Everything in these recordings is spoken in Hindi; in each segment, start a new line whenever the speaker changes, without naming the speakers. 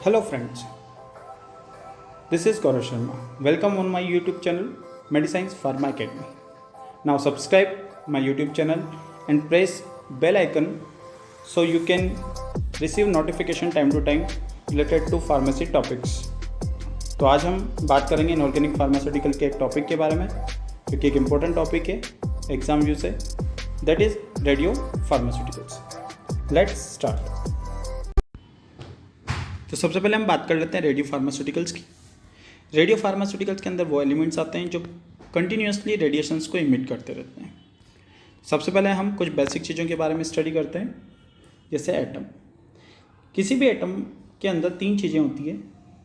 Hello friends, this is Gaurav Sharma. Welcome on my YouTube channel Medicines Pharma Academy. Now subscribe my YouTube channel and press bell icon so you can receive notification time to time related to pharmacy topics. तो आज हम बात करेंगे इनऑर्गेनिक फार्मास्यूटिकल के एक टॉपिक के बारे में जो कि एक इम्पोर्टेंट टॉपिक है एग्जाम व्यू से, that is radio pharmaceuticals. Let's start. तो सबसे पहले हम बात कर लेते हैं रेडियो फार्मास्यूटिकल्स की. रेडियो फार्मास्यूटिकल्स के अंदर वो एलिमेंट्स आते हैं जो कंटिन्यूसली रेडिएशंस को इमिट करते रहते हैं. सबसे पहले हम कुछ बेसिक चीज़ों के बारे में स्टडी करते हैं, जैसे एटम. किसी भी एटम के अंदर तीन चीज़ें होती है,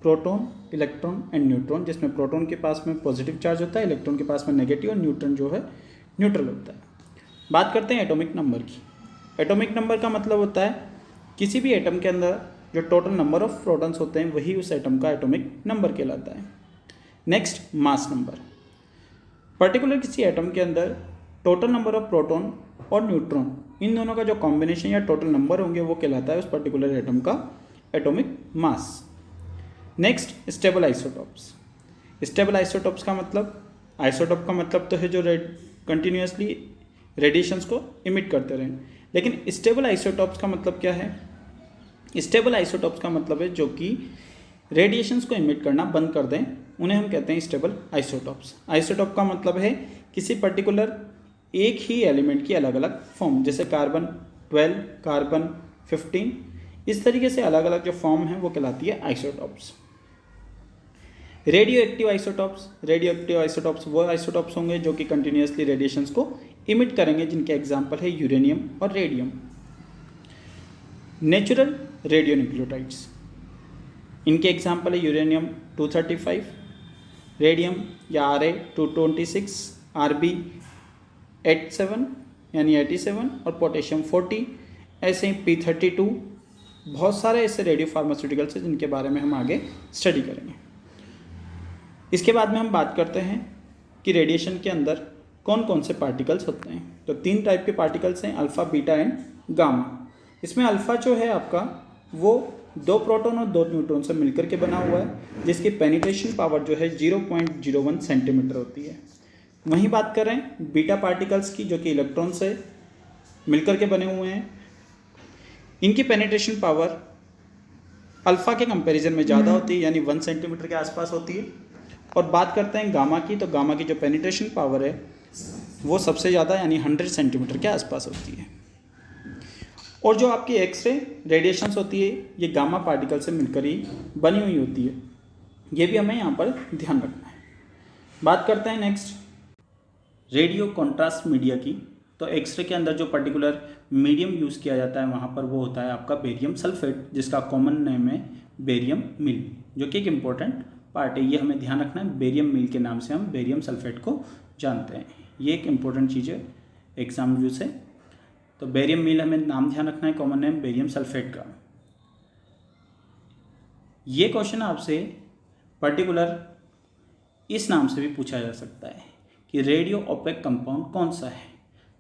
प्रोटॉन, इलेक्ट्रॉन एंड न्यूट्रॉन, जिसमें प्रोटॉन के पास में पॉजिटिव चार्ज होता है, इलेक्ट्रॉन के पास में नेगेटिव और न्यूट्रॉन जो है न्यूट्रल होता है. बात करते हैं एटॉमिक नंबर की. एटॉमिक नंबर का मतलब होता है किसी भी एटम के अंदर जो टोटल नंबर ऑफ प्रोटॉन्स होते हैं वही उस एटम का एटॉमिक नंबर कहलाता है. Next, mass number. पर्टिकुलर किसी एटम के अंदर टोटल नंबर ऑफ प्रोटॉन और न्यूट्रॉन, इन दोनों का जो कॉम्बिनेशन या टोटल नंबर होंगे वो कहलाता है उस पर्टिकुलर एटम का atomic mass. Next, stable isotopes. Stable isotopes का मतलब, आइसोटॉप का मतलब तो है जो कंटिन्यूसली रेडिएशंस को इमिट करते रहें, लेकिन स्टेबल आइसोटॉप्स का मतलब क्या है? स्टेबल आइसोटॉप्स का मतलब है जो कि रेडिएशंस को इमिट करना बंद कर दें, उन्हें हम कहते हैं स्टेबल आइसोटॉप्स. आइसोटॉप का मतलब है किसी पर्टिकुलर एक ही एलिमेंट की अलग अलग फॉर्म, जैसे कार्बन 12, कार्बन 15, इस तरीके से अलग अलग जो फॉर्म है वो कहलाती है isotopes. Radio active isotopes. Radio active isotopes वो आइसोटॉप्स होंगे जो कि कंटिन्यूसली रेडिएशंस को इमिट करेंगे, जिनके एग्जाम्पल है यूरेनियम और रेडियम. नेचुरल रेडियो न्यूक्लियोटाइड्स, इनके एग्जाम्पल है यूरेनियम 235, रेडियम या Ra226, Rb 87 यानी 87 और पोटेशियम 40, ऐसे ही P32. बहुत सारे ऐसे रेडियो फार्मास्यूटिकल्स हैं जिनके बारे में हम आगे स्टडी करेंगे. इसके बाद में हम बात करते हैं कि रेडिएशन के अंदर कौन कौन से पार्टिकल्स होते हैं. तो तीन टाइप के पार्टिकल्स हैं, अल्फ़ा, बीटा एंड गामा. इसमें अल्फ़ा जो है आपका वो 2 प्रोटॉन और 2 न्यूट्रॉन से मिलकर के बना हुआ है, जिसकी पेनिट्रेशन पावर जो है 0.01 सेंटीमीटर होती है. वहीं बात करें बीटा पार्टिकल्स की, जो कि इलेक्ट्रॉन से मिलकर के बने हुए हैं, इनकी पेनिट्रेशन पावर अल्फ़ा के कंपैरिजन में ज़्यादा होती है, यानी 1 सेंटीमीटर के आसपास होती है. और बात करते हैं गामा की, तो गामा की जो पेनिट्रेशन पावर है वो सबसे ज़्यादा यानी 100 सेंटीमीटर के आसपास होती है. और जो आपकी एक्सरे रेडिएशंस होती है ये गामा पार्टिकल से मिलकर ही बनी हुई होती है, ये भी हमें यहाँ पर ध्यान रखना है. बात करते हैं नेक्स्ट रेडियो कॉन्ट्रास्ट मीडिया की. तो एक्सरे के अंदर जो पर्टिकुलर मीडियम यूज़ किया जाता है वहाँ पर वो होता है आपका बेरियम सल्फेट, जिसका कॉमन नेम है बेरियम मिल, जो कि एक इम्पोर्टेंट पार्ट है. ये हमें ध्यान रखना है, बेरियम मिल के नाम से हम बेरियम सल्फेट को जानते हैं. ये एक इम्पोर्टेंट चीज़ है एग्जाम व्यू से. तो बेरियम मिल हमें नाम ध्यान रखना है, कॉमन नेम बेरियम सल्फेट का. ये क्वेश्चन आपसे पर्टिकुलर इस नाम से भी पूछा जा सकता है कि रेडियो ओपेक कंपाउंड कौन सा है.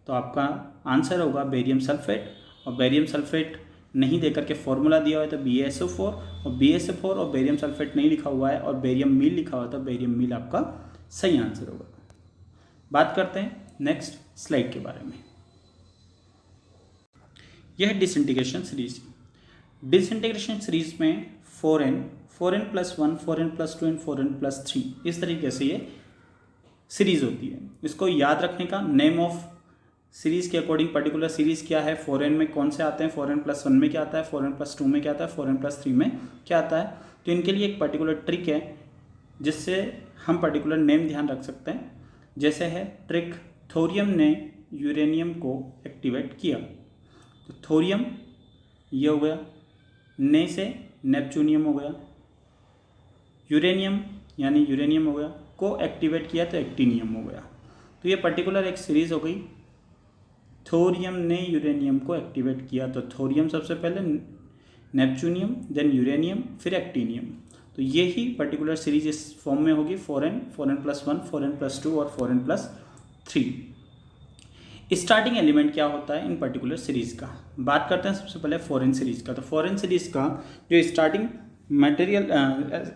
तो आपका आंसर होगा बेरियम सल्फेट. और बेरियम सल्फेट नहीं देकर के फॉर्मूला दिया हुआ है तो BaSO4, और BaSO4 और बेरियम सल्फेट नहीं लिखा हुआ है और बेरियम मिल लिखा हुआ है तो बेरियम मिल आपका सही आंसर होगा. बात करते हैं नेक्स्ट स्लाइड के बारे में. यह है डिसइंटीग्रेशन सीरीज. डिसइंटीग्रेशन सीरीज में 4n, 4n+1, 4n+2 and 4n+3 इस तरीके से ये सीरीज होती है. इसको याद रखने का, नेम ऑफ सीरीज़ के अकॉर्डिंग पर्टिकुलर सीरीज़ क्या है, 4n में कौन से आते हैं, 4n+1 में क्या आता है, 4n+2 में क्या आता है, 4n+3 में क्या आता है. तो इनके लिए एक पर्टिकुलर ट्रिक है जिससे हम पर्टिकुलर नेम ध्यान रख सकते हैं. जैसे है ट्रिक, थोरियम ने यूरेनियम को एक्टिवेट किया. तो थोरियम ये हो गया, ने से नेपच्यूनियम हो गया, यूरेनियम यानी यूरेनियम हो गया, को एक्टिवेट किया तो एक्टिनियम हो गया. तो ये पर्टिकुलर एक सीरीज़ हो गई. थोरियम ने यूरेनियम को एक्टिवेट किया, तो थोरियम सबसे पहले, नेपच्यूनियम, देन यूरेनियम, फिर एक्टिनियम. तो ये ही पर्टिकुलर सीरीज इस फॉर्म में होगी, 4n, 4n+1, 4n+2 और 4n+3. स्टार्टिंग एलिमेंट क्या होता है इन पर्टिकुलर सीरीज़ का. बात करते हैं सबसे पहले 4n सीरीज़ का. तो 4n सीरीज़ का जो स्टार्टिंग मटेरियल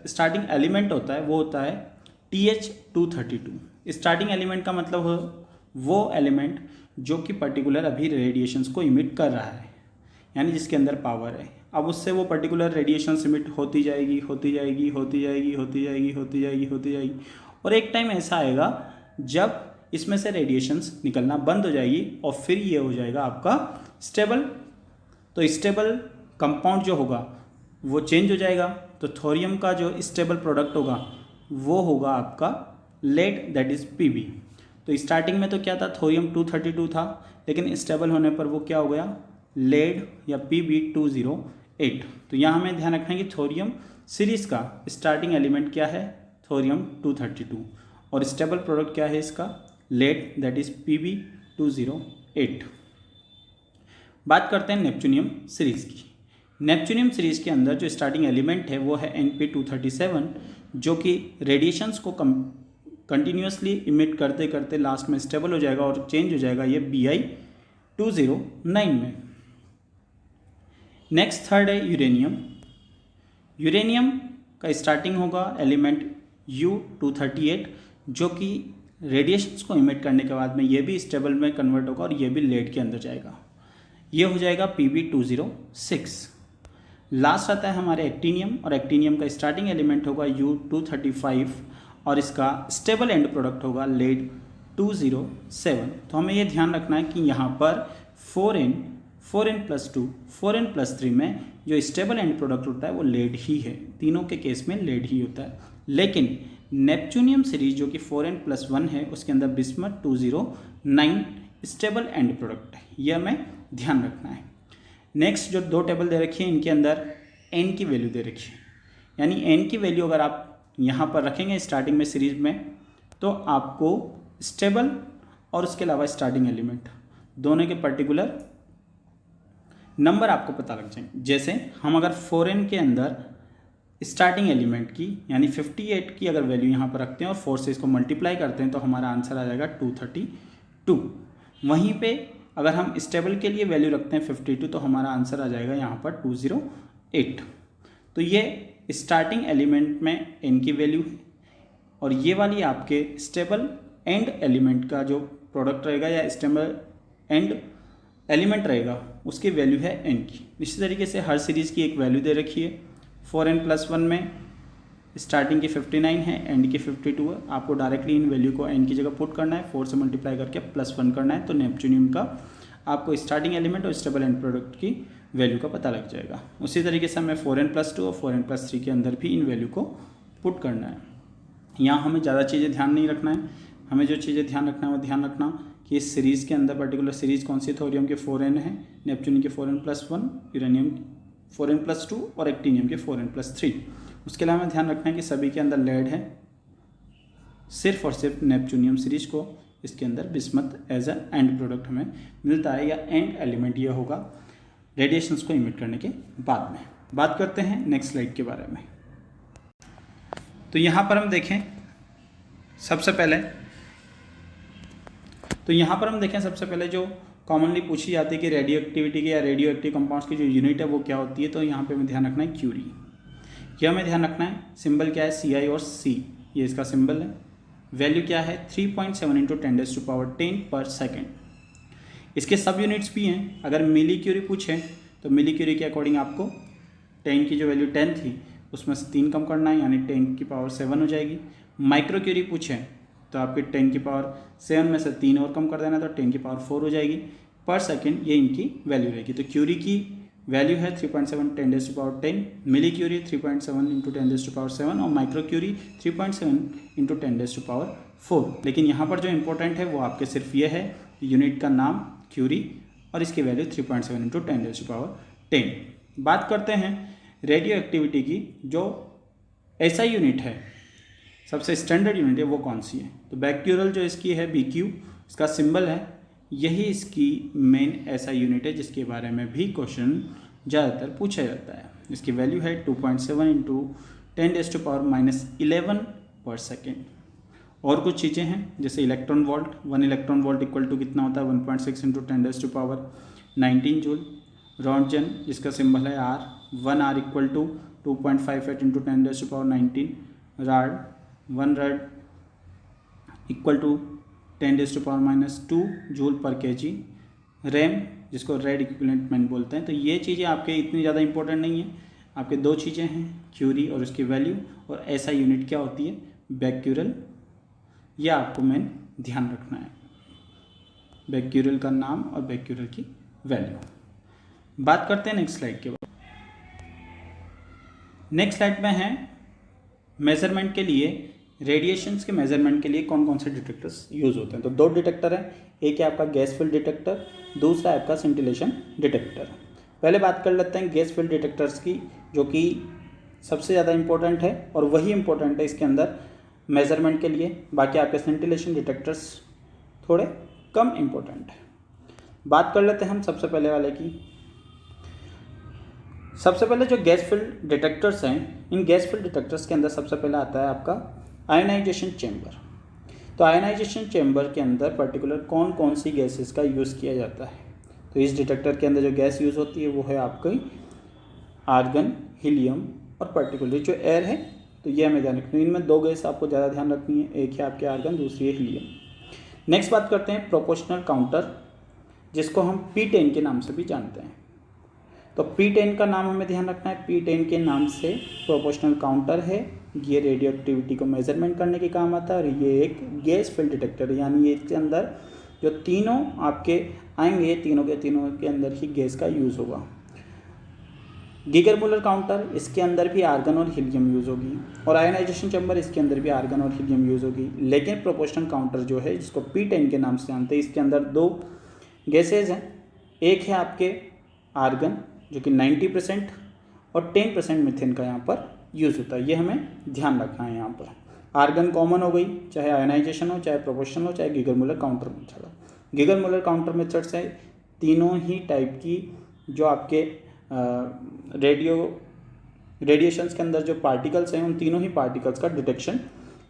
स्टार्टिंग एलिमेंट होता है वो होता है TH232। स्टार्टिंग एलिमेंट का मतलब हो वो एलिमेंट जो कि पर्टिकुलर अभी रेडिएशंस को इमिट कर रहा है, यानी जिसके अंदर पावर है। अब उससे वो पर्टिकुलर रेडिएशंस इमिट होती जाएगी होती जाएगी होती जाएगी होती जाएगी होती जाएगी होती जाएगी, और एक टाइम ऐसा आएगा जब इसमें से रेडिएशंस निकलना बंद हो जाएगी और फिर ये हो जाएगा आपका स्टेबल। तो स्टेबल कंपाउंड जो होगा वो चेंज हो जाएगा। तो थोरियम का जो स्टेबल प्रोडक्ट होगा वो होगा आपका लेड, दैट इज़ Pb। तो स्टार्टिंग में तो क्या था, थोरियम 232 था, लेकिन स्टेबल होने पर वो क्या हो गया, लेड या Pb208। तो यहाँ हमें ध्यान रखना है कि थोरियम सीरीज़ का स्टार्टिंग एलिमेंट क्या है, थोरियम 232, और स्टेबल प्रोडक्ट क्या है इसका, लेड, दैट इज़ Pb208। बात करते हैं नेपच्यूनियम सीरीज़ की। नेपच्यूनियम सीरीज़ के अंदर जो स्टार्टिंग एलिमेंट है वो है Np237, जो कि रेडिएशंस को कंटिन्यूसली इमिट करते करते लास्ट में स्टेबल हो जाएगा और चेंज हो जाएगा ये Bi209 में। नेक्स्ट थर्ड है यूरेनियम। यूरेनियम का स्टार्टिंग होगा एलिमेंट U238, जो कि रेडिएशंस को इमिट करने के बाद में ये भी स्टेबल में कन्वर्ट होगा और ये भी लेड के अंदर जाएगा, ये हो जाएगा Pb206। लास्ट आता है हमारे एक्टिनियम, और एक्टिनियम का स्टार्टिंग एलिमेंट होगा U235 और इसका स्टेबल एंड प्रोडक्ट होगा लेड 207। तो हमें ये ध्यान रखना है कि यहाँ पर 4n+2 4n+3 में जो स्टेबल एंड प्रोडक्ट होता है वो लेड ही है, तीनों के केस में लेड ही होता है। लेकिन नेपच्यूनियम सीरीज जो कि 4n+1 है उसके अंदर बिस्मथ 209 स्टेबल एंड प्रोडक्ट है, यह हमें ध्यान रखना है। नेक्स्ट जो दो टेबल दे रखी है इनके अंदर n की वैल्यू दे रखी है, यानी n की वैल्यू अगर आप यहाँ पर रखेंगे स्टार्टिंग में सीरीज में तो आपको स्टेबल और उसके अलावा स्टार्टिंग एलिमेंट दोनों के पर्टिकुलर नंबर आपको पता लग जाएंगे। जैसे हम अगर 4n के अंदर स्टार्टिंग एलिमेंट की यानी 58 की अगर वैल्यू यहाँ पर रखते हैं और 4 से इसको मल्टीप्लाई करते हैं तो हमारा आंसर आ जाएगा 232। वहीं पे अगर हम स्टेबल के लिए वैल्यू रखते हैं 52 तो हमारा आंसर आ जाएगा यहाँ पर 208। तो ये स्टार्टिंग एलिमेंट में n की वैल्यू है, और ये वाली आपके स्टेबल एंड एलिमेंट का जो प्रोडक्ट रहेगा या स्टेबल एंड एलिमेंट रहेगा उसकी वैल्यू है n की। इसी तरीके से हर सीरीज़ की एक वैल्यू दे रखी है। 4n+1 में स्टार्टिंग की 59 है, एंड की 52 है। आपको डायरेक्टली इन वैल्यू को n की जगह पुट करना है, 4 से मल्टीप्लाई करके +1 करना है, तो नेपच्यूनियम का आपको स्टार्टिंग एलिमेंट और स्टेबल एंड प्रोडक्ट की वैल्यू का पता लग जाएगा। उसी तरीके से हमें 4n+2 और 4n+3 के अंदर भी इन वैल्यू को पुट करना है। यहाँ हमें ज़्यादा चीज़ें ध्यान नहीं रखना है, हमें जो चीज़ें ध्यान रखना है वो ध्यान रखना कि इस सीरीज़ के अंदर पर्टिकुलर सीरीज़ कौन सी, थोरियम के 4n है, नेपच्यूनियम के 4n+1, यूरेनियम 4n+2 और एक्टिनियम के 4n+3। उसके अलावा ध्यान रखना है कि सभी के अंदर लेड है, सिर्फ और सिर्फ नेपच्यूनियम सीरीज को इसके अंदर bismuth as a end product हमें मिलता है, या एंड एलिमेंट ये होगा रेडिएशंस को इमिट करने के बाद में। बात करते हैं नेक्स्ट स्लाइड के बारे में। तो यहाँ पर हम देखें सबसे पहले जो कॉमनली पूछी जाती है कि रेडियो एक्टिविटी की या रेडियो एक्टिव कंपाउंड्स की जो यूनिट है वो क्या होती है, तो यहाँ पे हमें ध्यान रखना है क्यूरी। यह हमें ध्यान रखना है, सिंबल क्या है Ci और C, ये इसका सिंबल है। वैल्यू क्या है 3.7 × 10⁻10 पर सेकेंड। इसके सब यूनिट्स भी हैं। अगर मिली क्यूरी पूछे तो मिली क्यूरी के अकॉर्डिंग आपको 10 की जो वैल्यू 10 थी उसमें से 3 कम करना है, यानी 10⁻7 हो जाएगी। माइक्रो क्यूरी पूछे तो आपके 10⁻7 में से 3 और कम कर देना तो 10⁻4 हो जाएगी पर सेकेंड, ये इनकी वैल्यू रहेगी। तो क्यूरी की वैल्यू है 3.7 × 10⁻10, मिली क्यूरी 3.7 × 10⁻7 और माइक्रो क्यूरी 3.7 × 10⁻4। लेकिन यहाँ पर जो इंपॉर्टेंट है वो आपके सिर्फ ये है यूनिट का नाम क्यूरी और इसकी वैल्यू 3.7 × 10⁻10। बात करते हैं रेडियो एक्टिविटी की, जो ऐसा यूनिट है सबसे स्टैंडर्ड यूनिट है वो कौन सी है, तो बैक्यूरल जो इसकी है BQ, इसका सिंबल है, यही इसकी मेन ऐसा यूनिट है जिसके बारे में भी क्वेश्चन ज़्यादातर पूछा जाता है। इसकी वैल्यू है 2.7 × 10⁻11 पर सेकेंड। और कुछ चीज़ें हैं जैसे electron volt, 1 electron volt equal to कितना होता है 1.6 × 10⁻19 जूल। रॉन्टजन जिसका सिंबल है R, 1 R equal to 2.58 into 10⁻19 rad, 1 rad equal to 10⁻⁻2 joule per KG. Rem, जिसको रेड इक्विवेलेंट बोलते हैं। तो ये चीज़ें आपके इतनी ज़्यादा इंपॉर्टेंट नहीं है। आपके दो चीज़ें हैं, क्यूरी और उसकी वैल्यू, और ऐसा यूनिट क्या होती है, बैक्यूरल। यह आपको मेन ध्यान रखना है, बैक्यूरल का नाम और बैक्यूरल की वैल्यू। बात करते हैं नेक्स्ट स्लाइड के बाद। नेक्स्ट स्लाइड में है मेजरमेंट के लिए, रेडिएशंस के मेजरमेंट के लिए कौन कौन से डिटेक्टर्स यूज़ होते हैं। तो दो डिटेक्टर हैं, एक है आपका गैस फील्ड डिटेक्टर, दूसरा है आपका सिंटिलेशन डिटेक्टर। पहले बात कर लेते हैं गैस फील्ड डिटेक्टर्स की, जो कि सबसे ज़्यादा इंपॉर्टेंट है और वही इंपॉर्टेंट है इसके अंदर मेजरमेंट के लिए। बाकी आपके सिंटिलेशन डिटेक्टर्स थोड़े कम इंपॉर्टेंट है। बात कर लेते हैं हम सबसे पहले वाले की। सबसे पहले जो गैस फील्ड डिटेक्टर्स हैं, इन गैस फील्ड डिटेक्टर्स के अंदर सबसे पहले आता है आपका आयनाइजेशन चेंबर। तो आयनाइजेशन चेंबर के अंदर पर्टिकुलर कौन कौन सी गैसेस का यूज़ किया जाता है। तो इस डिटेक्टर के अंदर जो गैस यूज़ होती है वो है आपकी आर्गन, हीलियम और पर्टिकुलर जो एयर है। तो ये हमें ध्यान रखनी है, इनमें दो गैस आपको ज़्यादा ध्यान रखनी है, एक है आपके आर्गन, दूसरी है हीलियम। नेक्स्ट बात करते हैं प्रोपोर्शनल काउंटर, जिसको हम P10 के नाम से भी जानते हैं। तो P10 का नाम हमें ध्यान रखना है, P10 के नाम से प्रोपोर्शनल काउंटर है। ये रेडियो एक्टिविटी को मेजरमेंट करने के काम आता है, और ये एक गैस फील्ड डिटेक्टर है, यानी ये इसके अंदर जो तीनों आपके आएंगे, तीनों के अंदर ही गैस का यूज़ होगा। गीगर मुलर काउंटर, इसके अंदर भी आर्गन और हीलियम यूज़ होगी, और आयनाइजेशन चैम्बर, इसके अंदर भी आर्गन और हीलियम यूज़ होगी। लेकिन प्रोपोर्शनल काउंटर जो है, जिसको P10 के नाम से जानते हैं, इसके अंदर दो गैसेज हैं। एक है आपके आर्गन, जो कि 90%, और 10% मीथेन का यहाँ पर यूज़ होता है। ये हमें ध्यान रखना है। यहाँ पर आर्गन कॉमन हो गई, चाहे आयनाइजेशन हो, चाहे प्रोपोर्शनल हो, चाहे गीगर मुलर काउंटर मेथड हो। गीगर मुलर काउंटर मेथड से तीनों ही टाइप की जो आपके रेडिएशंस के अंदर जो पार्टिकल्स हैं, उन तीनों ही पार्टिकल्स का detection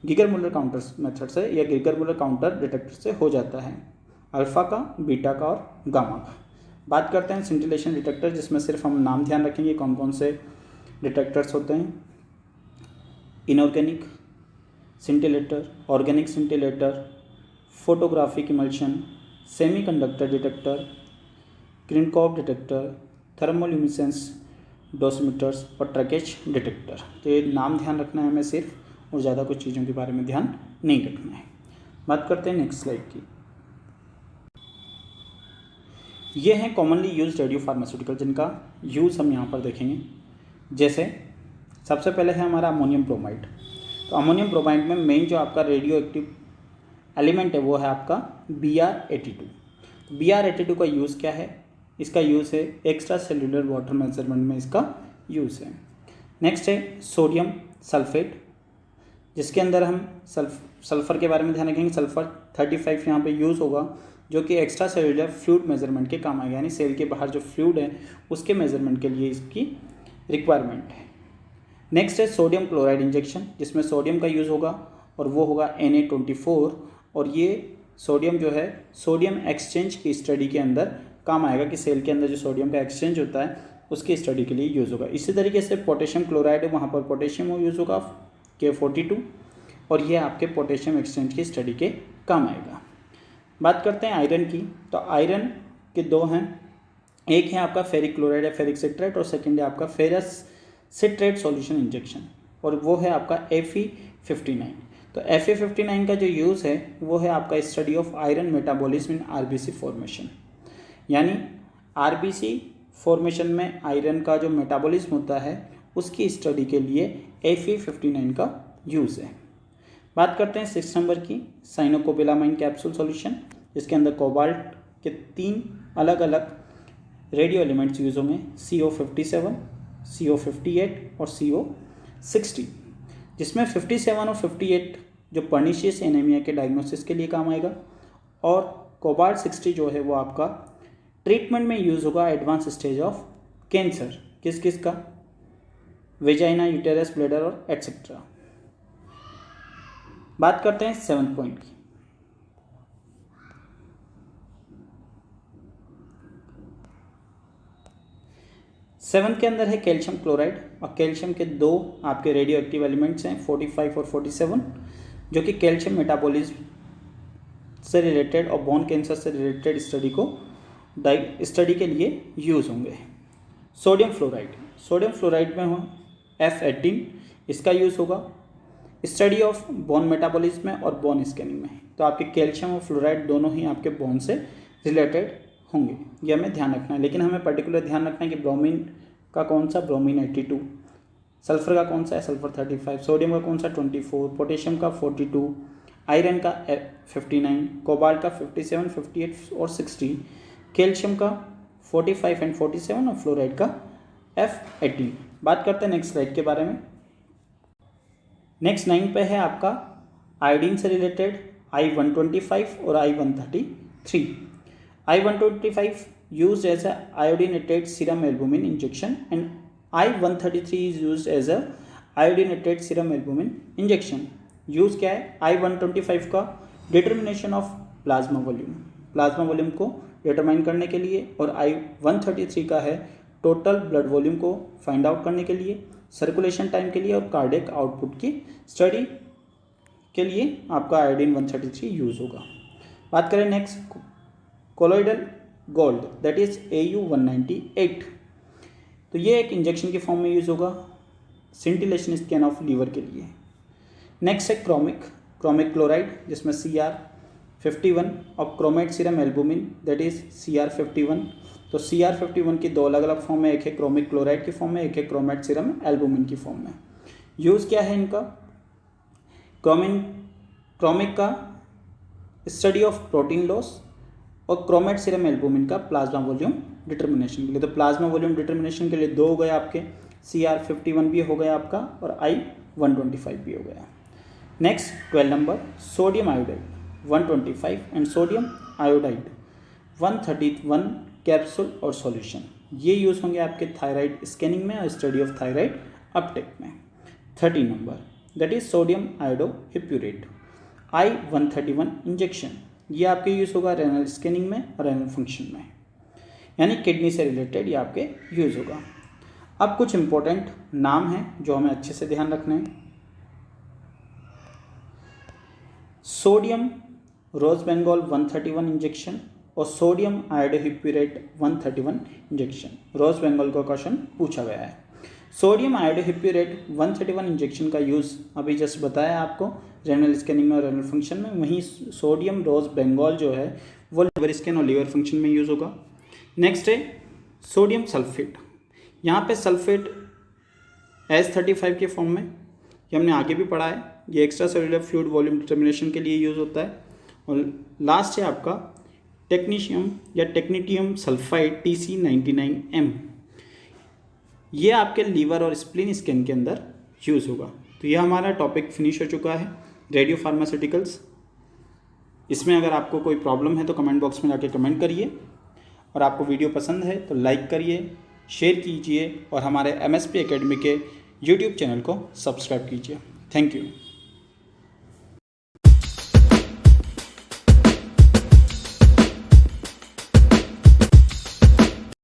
Geiger Muller counter method से या गीगर मुलर काउंटर डिटेक्टर से हो जाता है, अल्फ़ा का, बीटा का और गामा का। बात करते हैं सिंटिलेशन डिटेक्टर, जिसमें सिर्फ हम नाम ध्यान रखेंगे कौन कौन से डिटेक्टर्स होते हैं। Inorganic scintillator, organic scintillator, photographic emulsion, semiconductor detector, Cherenkov detector, thermoluminescence dosimeters और ट्रैकेज डिटेक्टर। तो ये नाम ध्यान रखना है हमें सिर्फ, और ज़्यादा कुछ चीज़ों के बारे में ध्यान नहीं रखना है। बात करते हैं नेक्स्ट स्लाइड की। ये हैं कॉमनली यूज्ड रेडियो फार्मास्यूटिकल, जिनका यूज़ हम यहाँ पर देखेंगे। जैसे सबसे पहले है हमारा अमोनियम ब्रोमाइड। तो अमोनियम ब्रोमाइड में मेन जो आपका रेडियो एक्टिव एलिमेंट है वो है आपका Br82। Br82 का यूज़ क्या है? इसका यूज़ है एक्स्ट्रा सेल्यूलर वाटर मेजरमेंट में, इसका यूज़ है। नेक्स्ट है सोडियम सल्फेट, जिसके अंदर हम सल्फ़र के बारे में ध्यान रखेंगे। सल्फ़र 35 यहाँ पे यूज़ होगा, जो कि एक्स्ट्रा सेल्यूलर फ्लूइड मेजरमेंट के काम आएगा, यानी सेल के बाहर जो फ्लूइड है उसके मेजरमेंट के लिए इसकी रिक्वायरमेंट है। नेक्स्ट है सोडियम क्लोराइड इंजेक्शन, जिसमें सोडियम का यूज़ होगा और वो होगा Na24, और ये सोडियम जो है सोडियम एक्सचेंज की स्टडी के अंदर काम आएगा, कि सेल के अंदर जो सोडियम का एक्सचेंज होता है उसकी स्टडी के लिए यूज़ होगा। इसी तरीके से पोटेशियम क्लोराइड है, वहाँ पर पोटेशियम यूज़ होगा K42, और ये आपके पोटेशियम एक्सचेंज की स्टडी के काम आएगा। बात करते हैं आयरन की। तो आयरन के दो हैं, एक है आपका फेरिक क्लोराइड या फेरिक सिट्रेट, और सेकेंड है आपका फेरस सिट्रेट सॉल्यूशन इंजेक्शन, और वो है आपका Fe59। तो Fe59 का जो यूज़ है वो है आपका study of iron metabolism in RBC formation, यानी RBC फॉर्मेशन में आयरन का जो मेटाबॉलिज्म होता है उसकी स्टडी के लिए Fe59 का यूज़ है। बात करते हैं 6 नंबर की, साइनोकोबिलामाइन कैप्सूल सॉल्यूशन, जिसके अंदर कोबाल्ट के 3 अलग अलग रेडियो एलिमेंट्स यूज़ होंगे, CO57, CO58 और CO60, जिसमें 57 और 58 जो पर्निशियस एनीमिया के डायग्नोसिस के लिए काम आएगा, और कोबाल्ट 60 जो है वो आपका ट्रीटमेंट में यूज़ होगा एडवांस स्टेज ऑफ कैंसर, किस किस का, वेजाइना, यूटेरस, ब्लैडर और एट्सेट्रा। बात करते हैं 7th पॉइंट की। 7th के अंदर है कैल्शियम क्लोराइड, और कैल्शियम के दो आपके रेडियो एक्टिव एलिमेंट्स हैं 45 और 47, जो कि कैल्शियम मेटाबॉलिज्म से रिलेटेड और बोन कैंसर से रिलेटेड स्टडी के लिए यूज़ होंगे। सोडियम फ्लोराइड में हो F18, इसका यूज़ होगा स्टडी ऑफ बोन मेटाबॉलिज्म में और बोन स्कैनिंग में। तो आपके कैल्शियम और फ्लोराइड दोनों ही आपके बोन से रिलेटेड होंगे, ये हमें ध्यान रखना है। लेकिन हमें पर्टिकुलर ध्यान रखना है कि ब्रोमीन का कौन सा, ब्रोमीन 82, सल्फर का कौन सा है, सल्फर 35, सोडियम का कौन सा 24, पोटेशियम का 42, आयरन का 59, कोबाल्ट का 57, 58 और 60, कैल्शियम का 45 एंड 47 और फ्लोराइड का F18। बात करते हैं नेक्स्ट स्लाइड के बारे में। नेक्स्ट 9 पे है आपका आयोडीन से रिलेटेड I-125 और I-133। I-125 used as a iodinated serum albumin injection and I-133 is used as a iodinated serum albumin injection। Use क्या है, I-125 का डिटर्मिनेशन ऑफ प्लाज्मा वॉल्यूम को डिटरमाइन करने के लिए, और I-133 का है टोटल ब्लड वॉल्यूम को फाइंड आउट करने के लिए, सर्कुलेशन टाइम के लिए और कार्डियक आउटपुट की स्टडी के लिए आपका आयोडीन 133 यूज़ होगा। बात करें next colloidal gold, that is AU-198। तो ये एक इंजेक्शन के फॉर्म में यूज़ होगा सिंटिलेशन स्कैन ऑफ लीवर के लिए। नेक्स्ट है क्रोमिक क्लोराइड, जिसमें CR51 और chromate serum albumin, that is CR51। तो CR51 की दो अलग अलग फॉर्म है, एक है क्रोमिक क्लोराइड की फॉर्म में, एक है क्रोमेट सीरम एल्बुमिन की फॉर्म में। यूज़ क्या है इनका, क्रोमिक का स्टडी ऑफ प्रोटीन लॉस और क्रोमेट सीरम एल्बुमिन का प्लाज्मा वॉल्यूम डिटर्मिनेशन के लिए। तो प्लाज्मा वॉल्यूम डिटर्मिनेशन के लिए दो हो गए आपके, CR51 भी हो गया आपका और I-125 भी हो गया। Next 12 number sodium iodide 125 and sodium iodide 131 capsule और सॉल्यूशन। ये यूज़ होंगे आपके थायराइड स्कैनिंग में और स्टडी ऑफ थायराइड अपटेक में। 13 number that is sodium iodohippurate I-131 injection. ये आपके यूज़ होगा रेनल स्कैनिंग में और रेनल फंक्शन में, यानी किडनी से रिलेटेड ये आपके यूज़ होगा। अब कुछ इंपॉर्टेंट नाम हैं जो हमें अच्छे से ध्यान रखने हैं। सोडियम रोज बेंगोल 131 इंजेक्शन और सोडियम आयोडोहिप्यूरेट 131 इंजेक्शन। रोज बेंगोल का क्वेश्चन पूछा गया है। सोडियम आयोडोहिप्यूरेट 131 इंजेक्शन का यूज़ अभी जस्ट बताया आपको रेनल स्कैनिंग में और रेनल फंक्शन में। वहीं सोडियम रोज बेंगोल जो है वो लिवर स्कैन और लिवर फंक्शन में यूज़ होगा। नेक्स्ट है सोडियम सल्फेट। यहाँ पे सल्फेट H35 के फॉर्म में, ये हमने आगे भी पढ़ा है, ये extra cellular fluid volume determination के लिए यूज़ होता है। और लास्ट है आपका टेक्नीशियम या टेक्नीटियम सल्फाइड TC99M। ये आपके लीवर और स्प्लीन स्कैन के अंदर यूज़ होगा। तो ये हमारा टॉपिक फिनिश हो चुका है रेडियो फार्मास्यूटिकल्स। इसमें अगर आपको कोई प्रॉब्लम है तो कमेंट बॉक्स में जाके कमेंट करिए, और आपको वीडियो पसंद है तो लाइक करिए, शेयर कीजिए और हमारे MSP एकेडमी के YouTube चैनल को सब्सक्राइब कीजिए। Thank you.